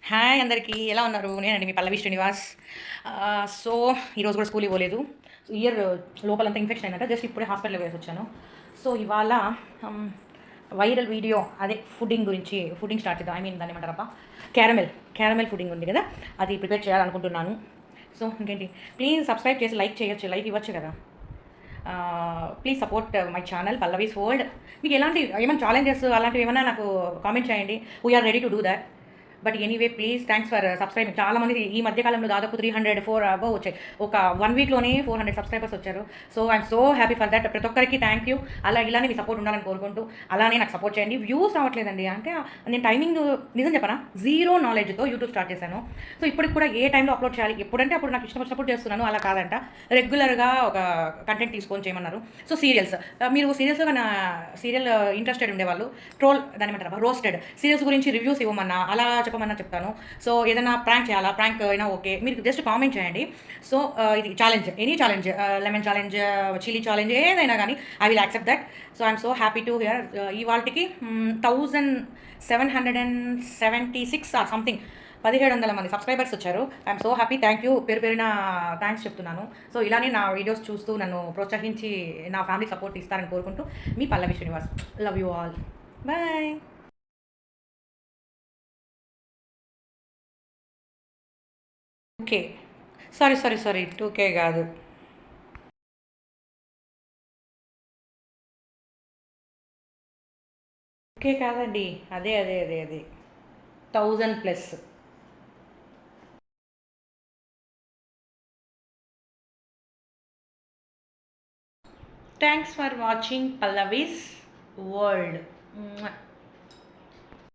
Hi అందరికీ ఎలా ఉన్నారు? నేనండి మీ పల్లవి శ్రీనివాస్. సో ఈరోజు కూడా స్కూల్‌కి పోలేదు. ఇయర్ లోపలంతా ఇన్ఫెక్షన్ అయిందంట. జస్ట్ ఇప్పుడే హాస్పిటల్‌కి పోయేసొచ్చాను. సో ఇవాళ హ్మ్, వైరల్ వీడియో అదే ఫుడ్డింగ్ గురించి ఫుడ్డింగ్ స్టార్ట్ చేద్దాం. దాన్నేమంటారబ్బా క్యారమెల్ ఫుడ్డింగ్ ఉంది కదా! అది ప్రిపేర్ చేయాలనుకుంటున్నాను. సో ఇంకేంటి, ప్లీజ్ సబ్స్క్రైబ్ చేసి లైక్ చేయొచ్చు, లైక్ ఇవ్వచ్చు కదా! Please support my channel Pallavi's world. మీకు ఏమైనా ఛాలెంజెస్ అలాంటివి ఏమైనా నాకు కామెంట్ చేయండి. We're ready to do that. But anyway please thanks for subscribing. చాలామంది ఈ మధ్య కాలంలో దాదాపు 300 అబవ్ వచ్చాయి. ఒక 1 వీక్లోనే 400 సబ్స్క్రైబర్స్ వచ్చారు. So I'm so happy for that. ప్రతి ఒక్కరికి థ్యాంక్ యూ. ఇలానే మీ సపోర్ట్ ఉండాలని కోరుకుంటూ అలానే నాకు సపోర్ట్ చేయండి. వ్యూస్ రావట్లేదండి. అంటే నేను టైమింగ్ నిజం చెప్పనా, జీరో నాలెడ్జ్తో యూట్యూబ్ స్టార్ట్ చేశాను. సో ఇప్పటికి కూడా ఏ టైంలో అప్లోడ్ చేయాలి, ఎప్పుడంటే అప్పుడు నాకు ఇష్టం వచ్చినప్పుడు చేస్తున్నాను. అలా కాదంట, రెగ్యులర్గా ఒక కంటెంట్ తీసుకొని చేయమన్నారు. సో సీరియల్స్, మీరు సీరియల్స్గా నా సీరియల్ ఇంట్రెస్టెడ్ ఉండేవాళ్ళు, దాని ఏమంటారు, రోస్టెడ్ సీరియల్స్ గురించి రివ్యూస్ ఇవ్వమన్నా, అలా చెప్పమన్నా చెప్తాను. సో ఏదైనా ప్రాంక్ చేయాలా, ప్రాంక్ అయినా ఓకే, మీరు జస్ట్ కామెంట్ చేయండి. సో ఇది challenge, any challenge, lemon challenge, chilli challenge, ఏదైనా కానీ I will accept that. So I'm so happy to hear. ఈ వాళ్ళకి 1776 ఆర్ సంథింగ్ 1700 మంది సబ్స్క్రైబర్స్ వచ్చారు. I'm so happy. Thank you, పేరు పేరున థ్యాంక్స్ చెప్తున్నాను. సో ఇలానే నా వీడియోస్ చూస్తూ నన్ను ప్రోత్సహించి నా ఫ్యామిలీ సపోర్ట్ ఇస్తారని కోరుకుంటూ మీ Pallavi Srinivas. Love you all. Bye. Okay, sorry 2K కాదు. 2K కాదండి, అదే 1000+. Thanks for watching Pallavi's world.